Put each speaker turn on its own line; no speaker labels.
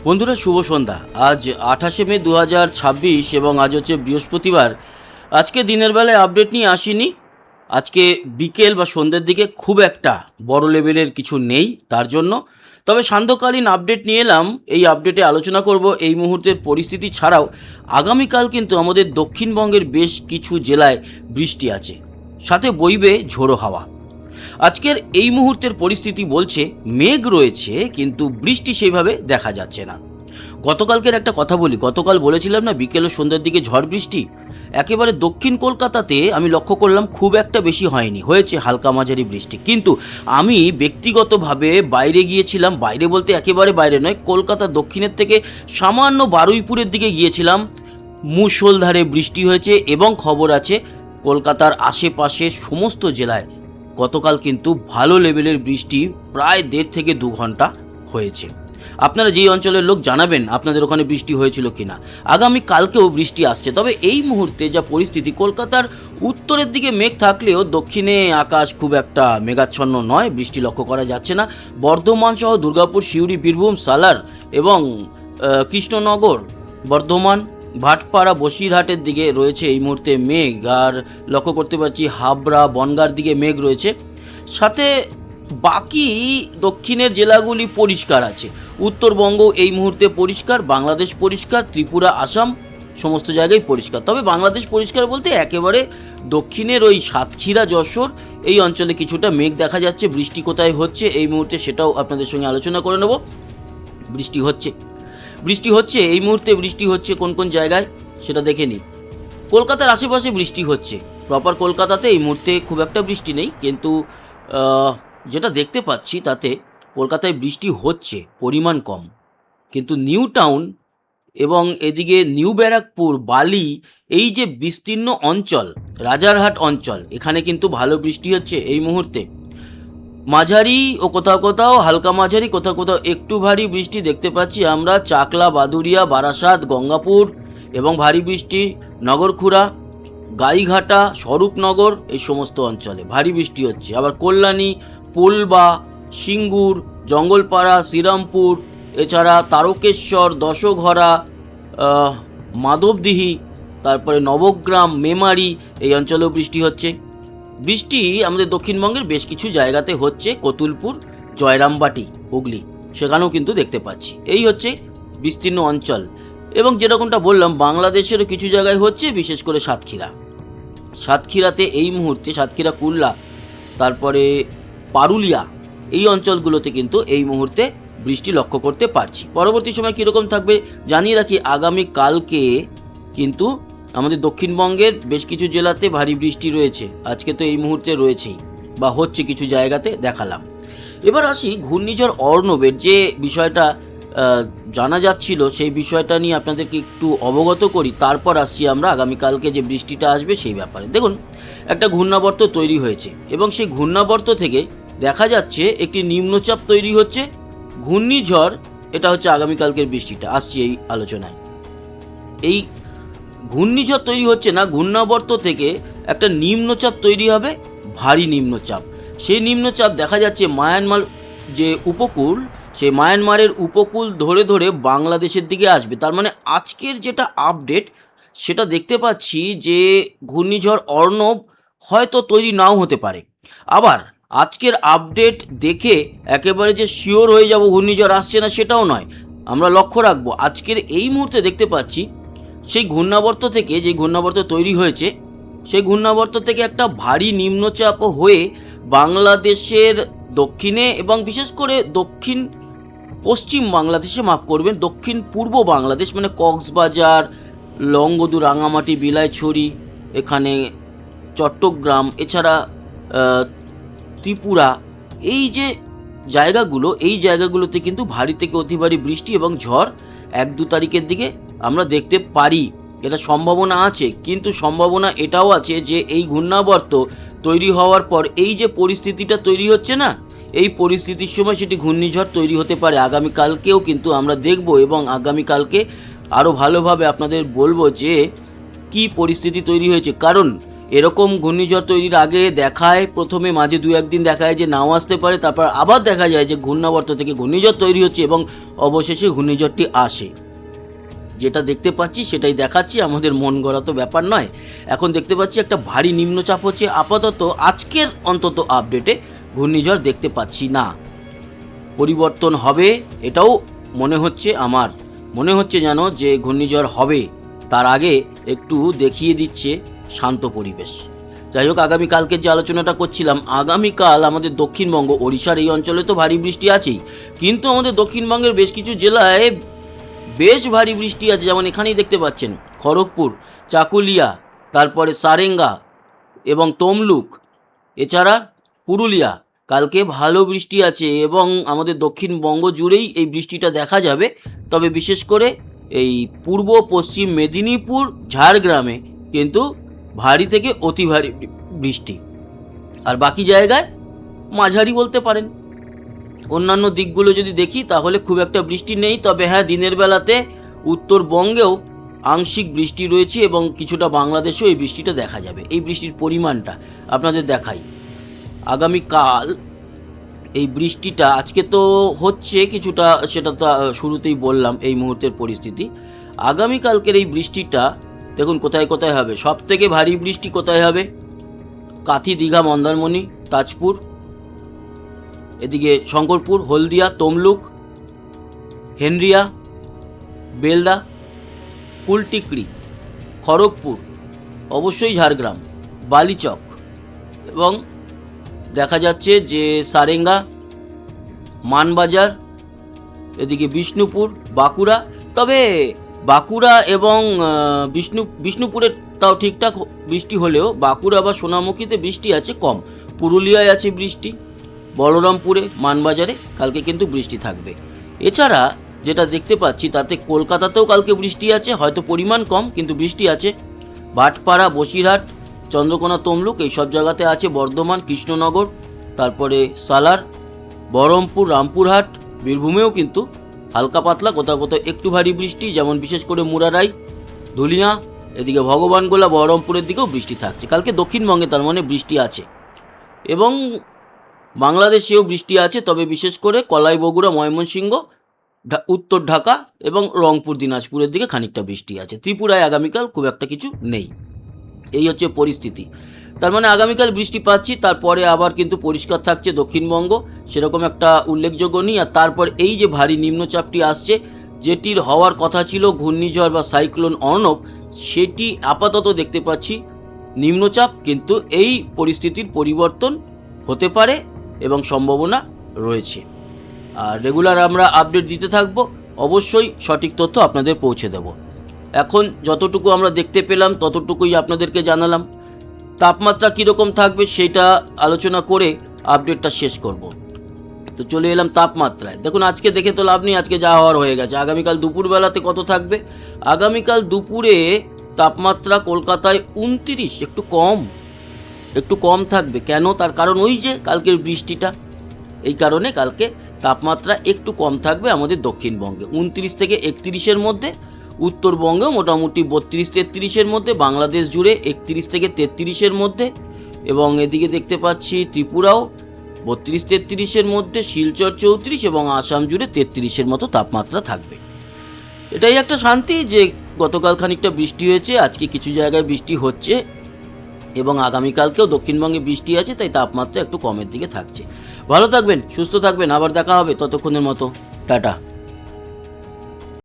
বন্ধুরা, শুভ সন্ধ্যা। আজ 28শে মে 2026 এবং আজ হচ্ছে বৃহস্পতিবার। আজকে দিনের বেলায় আপডেট নিয়ে আসিনি। আজকে বিকেল বা সন্ধ্যের দিকে খুব একটা বড় লেভেলের কিছু নেই তার জন্য, তবে সান্ধ্যকালীন আপডেট নিয়ে এলাম। এই আপডেটে আলোচনা করব এই মুহূর্তের পরিস্থিতি ছাড়াও আগামীকাল কিন্তু আমাদের দক্ষিণবঙ্গের বেশ কিছু জেলায় বৃষ্টি আছে, সাথে বইবে ঝোড়ো হাওয়া। আজকের এই মুহূর্তের পরিস্থিতি বলছে মেঘ রয়েছে, কিন্তু বৃষ্টি সেইভাবে দেখা যাচ্ছে না। গতকালকের একটা কথা বলি, গতকাল বলেছিলাম না বিকেল ও সন্ধ্যের দিকে ঝড় বৃষ্টি। একেবারে দক্ষিণ কলকাতাতে আমি লক্ষ্য করলাম খুব একটা বেশি হয়নি, হয়েছে হালকা মাঝারি বৃষ্টি। কিন্তু আমি ব্যক্তিগতভাবে বাইরে গিয়েছিলাম, বাইরে বলতে একেবারে বাইরে নয়, কলকাতা দক্ষিণের থেকে সামান্য বারুইপুরের দিকে গিয়েছিলাম। মুষলধারে বৃষ্টি হয়েছে এবং খবর আছে কলকাতার আশেপাশের সমস্ত জেলায় গতকাল কিন্তু ভালো লেভেলের বৃষ্টি প্রায় 1.5 থেকে 2 ঘন্টা হয়েছে। আপনারা যেই অঞ্চলের লোক জানাবেন আপনাদের ওখানে বৃষ্টি হয়েছিল কিনা। আগামী কালকেও বৃষ্টি আসছে, তবে এই মুহূর্তে যা পরিস্থিতি, কলকাতার উত্তরের দিকে মেঘ থাকলেও দক্ষিণে আকাশ খুব একটা মেঘাচ্ছন্ন নয়, বৃষ্টি লক্ষ্য করা যাচ্ছে না। বর্ধমান সহ দুর্গাপুর, সিউড়ি, বীরভূম, সালার এবং কৃষ্ণনগর, বর্ধমান, ভাটপাড়া, বসিরহাটের দিকে রয়েছে এই মুহূর্তে মেঘ। আর লক্ষ্য করতে পারছি হাবড়া, বনগাঁর দিকে মেঘ রয়েছে। সাথে বাকি দক্ষিণের জেলাগুলি পরিষ্কার আছে। উত্তরবঙ্গ এই মুহূর্তে পরিষ্কার, বাংলাদেশ পরিষ্কার, ত্রিপুরা, আসাম সমস্ত জায়গায় পরিষ্কার। তবে বাংলাদেশ পরিষ্কার বলতে একেবারে দক্ষিণের ওই সাতক্ষীরা, যশোর এই অঞ্চলে কিছুটা মেঘ দেখা যাচ্ছে। বৃষ্টি কোথায় হচ্ছে এই মুহূর্তে সেটাও আপনাদের সঙ্গে আলোচনা করে নেব। বৃষ্টি হচ্ছে এই মুহূর্তে, বৃষ্টি হচ্ছে কোন কোন জায়গায় সেটা দেখে নিই। কলকাতার আশেপাশে বৃষ্টি হচ্ছে, প্রপার কলকাতাতে এই মুহূর্তে খুব একটা বৃষ্টি নেই, কিন্তু যেটা দেখতে পাচ্ছি তাতে কলকাতায় বৃষ্টি হচ্ছে, পরিমাণ কম। কিন্তু নিউ টাউন এবং এদিকে নিউ ব্যারাকপুর, বালি, এই যে বিস্তীর্ণ অঞ্চল, রাজারহাট অঞ্চল, এখানে কিন্তু ভালো বৃষ্টি হচ্ছে এই মুহূর্তে। মাঝারি ও কোথাও কোথাও হালকা মাঝারি, কোথাও কোথাও একটু ভারী বৃষ্টি দেখতে পাচ্ছি আমরা চাকলা, বাদুড়িয়া, বারাসাত, গঙ্গাপুর, এবং ভারী বৃষ্টি নগরখুড়া, গাইঘাটা, স্বরূপনগর এই সমস্ত অঞ্চলে ভারী বৃষ্টি হচ্ছে। আবার কল্যাণী, পোলবা, সিঙ্গুর, জঙ্গলপাড়া, শ্রীরামপুর, এছাড়া তারকেশ্বর, দশঘরা, মাধবদিহি, তারপরে নবগ্রাম, মেমারি এই অঞ্চলেও বৃষ্টি হচ্ছে। বৃষ্টি আমাদের দক্ষিণবঙ্গের বেশ কিছু জায়গাতে হচ্ছে, কতুলপুর, জয়রামবাটি, হুগলি সেখানেও কিন্তু দেখতে পাচ্ছি। এই হচ্ছে বিস্তীর্ণ অঞ্চল। এবং যেরকমটা বললাম বাংলাদেশেরও কিছু জায়গায় হচ্ছে, বিশেষ করে সাতক্ষীরাতে এই মুহূর্তে, সাতক্ষীরা, কুল্লা, তারপরে পারুলিয়া এই অঞ্চলগুলোতে কিন্তু এই মুহূর্তে বৃষ্টি লক্ষ্য করতে পারছি। পরবর্তী সময় কীরকম থাকবে জানিয়ে রাখি, আগামীকালকে কিন্তু আমাদের দক্ষিণবঙ্গের বেশ কিছু জেলাতে ভারী বৃষ্টি রয়েছে। আজকে তো এই মুহূর্তে রয়েছেই বা হচ্ছে কিছু জায়গাতে, দেখালাম। এবার আসি ঘূর্ণিঝড় অর্ণবের যে বিষয়টা জানা যাচ্ছিল, সেই বিষয়টা নিয়ে আপনাদেরকে একটু অবগত করি, তারপর আসছি আমরা আগামীকালকে যে বৃষ্টিটা আসবে সেই ব্যাপারে। দেখুন, একটা ঘূর্ণাবর্ত তৈরি হয়েছে এবং সেই ঘূর্ণাবর্ত থেকে দেখা যাচ্ছে একটি নিম্নচাপ তৈরি হচ্ছে, ঘূর্ণিঝড়। এটা হচ্ছে আগামীকালকের বৃষ্টিটা, আসছি এই আলোচনায়। এই ঘূর্ণিঝড় তৈরি হচ্ছে না, ঘূর্ণাবর্ত থেকে একটা নিম্নচাপ তৈরি হবে, ভারী নিম্নচাপ। সেই নিম্নচাপ দেখা যাচ্ছে মায়ানমার যে উপকূল, সেই মায়ানমারের উপকূল ধরে ধরে বাংলাদেশের দিকে আসবে। তার মানে আজকের যেটা আপডেট সেটা দেখতে পাচ্ছি যে ঘূর্ণিঝড় অর্ণব হয়তো তৈরি নাও হতে পারে। আবার আজকের আপডেট দেখে একেবারে যে শিওর হয়ে যাব ঘূর্ণিঝড় আসছে না সেটাও নয়, আমরা লক্ষ্য রাখবো। আজকের এই মুহূর্তে দেখতে পাচ্ছি সেই ঘূর্ণাবর্ত থেকে, যে ঘূর্ণাবর্ত তৈরি হয়েছে, সেই ঘূর্ণাবর্ত থেকে একটা ভারী নিম্নচাপ হয়ে বাংলাদেশের দক্ষিণে এবং বিশেষ করে দক্ষিণ পশ্চিম বাংলাদেশে, মাফ করবেন, দক্ষিণ পূর্ব বাংলাদেশ মানে কক্সবাজার, লংগদু, রাঙামাটি, বিলাইছড়ি, এখানে চট্টগ্রাম, এছাড়া ত্রিপুরা, এই যে জায়গাগুলো, এই জায়গাগুলোতে কিন্তু ভারী থেকে অতি ভারী বৃষ্টি এবং ঝড় 1-2 তারিখের দিকে আমরা দেখতে পারি। এটা সম্ভাবনা আছে, কিন্তু সম্ভাবনা এটাও আছে যে এই ঘূর্ণাবর্ত তৈরি হওয়ার পর এই যে পরিস্থিতিটা তৈরি হচ্ছে না, এই পরিস্থিতির সময় সেটি ঘূর্ণিঝড় তৈরি হতে পারে। আগামীকালকেও কিন্তু আমরা দেখব এবং আগামীকালকে আরও ভালোভাবে আপনাদের বলবো যে কি পরিস্থিতি তৈরি হয়েছে। কারণ এরকম ঘূর্ণিঝড় তৈরির আগে দেখায় প্রথমে মাঝে 2-1 দিন দেখায় যে নাও আসতে পারে, তারপর আবার দেখা যায় যে ঘূর্ণাবর্ত থেকে ঘূর্ণিঝড় তৈরি হচ্ছে এবং অবশেষে ঘূর্ণিঝড়টি আসে। যেটা দেখতে পাচ্ছি সেটাই দেখাচ্ছি, আমাদের মন গড়া তো ব্যাপার নয়। এখন দেখতে পাচ্ছি একটা ভারী নিম্নচাপ হচ্ছে, আপাতত আজকের অন্তত আপডেটে ঘূর্ণিঝড় দেখতে পাচ্ছি না। পরিবর্তন হবে এটাও মনে হচ্ছে, আমার মনে হচ্ছে যেন যে ঘূর্ণিঝড় হবে, তার আগে একটু দেখিয়ে দিচ্ছে শান্ত পরিবেশ। যাই হোক, আগামীকালকে যে আলোচনাটা করছিলাম, আগামীকাল আমাদের দক্ষিণবঙ্গ ওড়িশার এই অঞ্চলে তো ভারী বৃষ্টি আছেই, কিন্তু আমাদের দক্ষিণবঙ্গের বেশ কিছু জেলায় বেশ ভারী বৃষ্টি আছে। যেমন এখানেই দেখতে পাচ্ছেন খড়গপুর, চাকুলিয়া, তারপরে সারেঙ্গা এবং তমলুক, এছাড়া পুরুলিয়া, কালকে ভালো বৃষ্টি আছে এবং আমাদের দক্ষিণবঙ্গ জুড়েই এই বৃষ্টিটা দেখা যাবে। তবে বিশেষ করে এই পূর্ব পশ্চিম মেদিনীপুর, ঝাড়গ্রামে কিন্তু ভারী থেকে অতি ভারী বৃষ্টি, আর বাকি জায়গায় মাঝারি বলতে পারেন। অন্যান্য দিকগুলো যদি দেখি তাহলে খুব একটা বৃষ্টি নেই, তবে হ্যাঁ, দিনের বেলাতে উত্তরবঙ্গেও আংশিক বৃষ্টি রয়েছে এবং কিছুটা বাংলাদেশেও এই বৃষ্টিটা দেখা যাবে। এই বৃষ্টির পরিমাণটা আপনাদের দেখাই। আগামীকাল এই বৃষ্টিটা, আজকে তো হচ্ছে কিছুটা, সেটা তো শুরুতেই বললাম এই মুহূর্তের পরিস্থিতি। আগামীকালকের এই বৃষ্টিটা দেখুন কোথায় কোথায় হবে। সব থেকে ভারী বৃষ্টি কোথায় হবে? কাথি, দীঘা, মন্দারমণি, তাজপুর, এদিকে শঙ্করপুর, হলদিয়া, তমলুক, হেনরিয়া, বেলদা, কুলটিকড়ি, খড়গপুর, অবশ্যই ঝাড়গ্রাম, বালিচক এবং দেখা যাচ্ছে যে সারেঙ্গা, মানবাজার, এদিকে বিষ্ণুপুর, বাঁকুড়া। তবে বাঁকুড়া এবং বিষ্ণুপুরের তাও ঠিকঠাক বৃষ্টি হলেও বাঁকুড়া বা সোনামুখীতে বৃষ্টি আছে কম। পুরুলিয়ায় আছে বৃষ্টি, বলরামপুরে, মানবাজারে কালকে কিন্তু বৃষ্টি থাকবে। এছাড়া যেটা দেখতে পাচ্ছি তাতে কলকাতাতেও কালকে বৃষ্টি আছে, হয়তো পরিমাণ কম কিন্তু বৃষ্টি আছে। ভাটপাড়া, বসিরহাট, চন্দ্রকোনা, তমলুক এই সব জায়গাতে আছে। বর্ধমান, কৃষ্ণনগর, তারপরে সালার, বহরমপুর, রামপুরহাট, বীরভূমেও কিন্তু হালকা পাতলা কোথাও কোথাও একটু ভারী বৃষ্টি, যেমন বিশেষ করে মুরারাই, ধুলিয়া, এদিকে ভগবানগোলা, বহরমপুরের দিকেও বৃষ্টি থাকছে কালকে দক্ষিণবঙ্গে, তার মানে বৃষ্টি আছে। এবং বাংলাদেশেও বৃষ্টি আছে, তবে বিশেষ করে কলাই, বগুড়া, ময়মনসিংহ, উত্তর ঢাকা এবং রংপুর, দিনাজপুরের দিকে খানিকটা বৃষ্টি আছে। ত্রিপুরায় আগামীকাল খুব একটা কিছু নেই। এই হচ্ছে পরিস্থিতি। তার মানে আগামীকাল বৃষ্টি পাচ্ছি, তারপরে আবার কিন্তু পরিষ্কার থাকছে দক্ষিণবঙ্গ, সেরকম একটা উল্লেখযোগ্য নেই। আর তারপর এই যে ভারী নিম্নচাপটি আসছে, যেটির হওয়ার কথা ছিল ঘূর্ণিঝড় বা সাইক্লোন অর্ণব, সেটি আপাতত দেখতে পাচ্ছি নিম্নচাপ, কিন্তু এই পরিস্থিতির পরিবর্তন হতে পারে এবং সম্ভাবনা রয়েছে। আর রেগুলার আমরা আপডেট দিতে থাকবো, অবশ্যই সঠিক তথ্য আপনাদের পৌঁছে দেব। এখন যতটুকু আমরা দেখতে পেলাম ততটুকুই আপনাদেরকে জানালাম। তাপমাত্রা কীরকম থাকবে সেটা আলোচনা করে আপডেটটা শেষ করব। তো চলে এলাম তাপমাত্রায়। দেখুন আজকে দেখে তো লাভ নেই, আজকে যা হওয়ার হয়ে গেছে। আগামীকাল দুপুরবেলাতে কত থাকবে? আগামীকাল দুপুরে তাপমাত্রা কলকাতায় 29, একটু কম থাকবে। কেন? তার কারণ ওই যে কালকের বৃষ্টিটা, এই কারণে কালকে তাপমাত্রা একটু কম থাকবে আমাদের দক্ষিণবঙ্গে, 29 থেকে 31-এর মধ্যে। উত্তরবঙ্গেও মোটামুটি 32-33-এর মধ্যে, বাংলাদেশ জুড়ে 31 থেকে 33-এর মধ্যে, এবং এদিকে দেখতে পাচ্ছি ত্রিপুরাও 32-33-এর মধ্যে, শিলচর 34 এবং আসাম জুড়ে 33-এর মতো তাপমাত্রা থাকবে। এটাই একটা শান্তি যে গতকাল খানিকটা বৃষ্টি হয়েছে, আজকে কিছু জায়গায় বৃষ্টি হচ্ছে এবং আগামীকালকেও দক্ষিণবঙ্গে বৃষ্টি আছে, তাই তাপমাত্রা একটু কমের দিকে থাকছে। ভালো থাকবেন, সুস্থ থাকবেন, আবার দেখা হবে, ততক্ষণের মতো টাটা।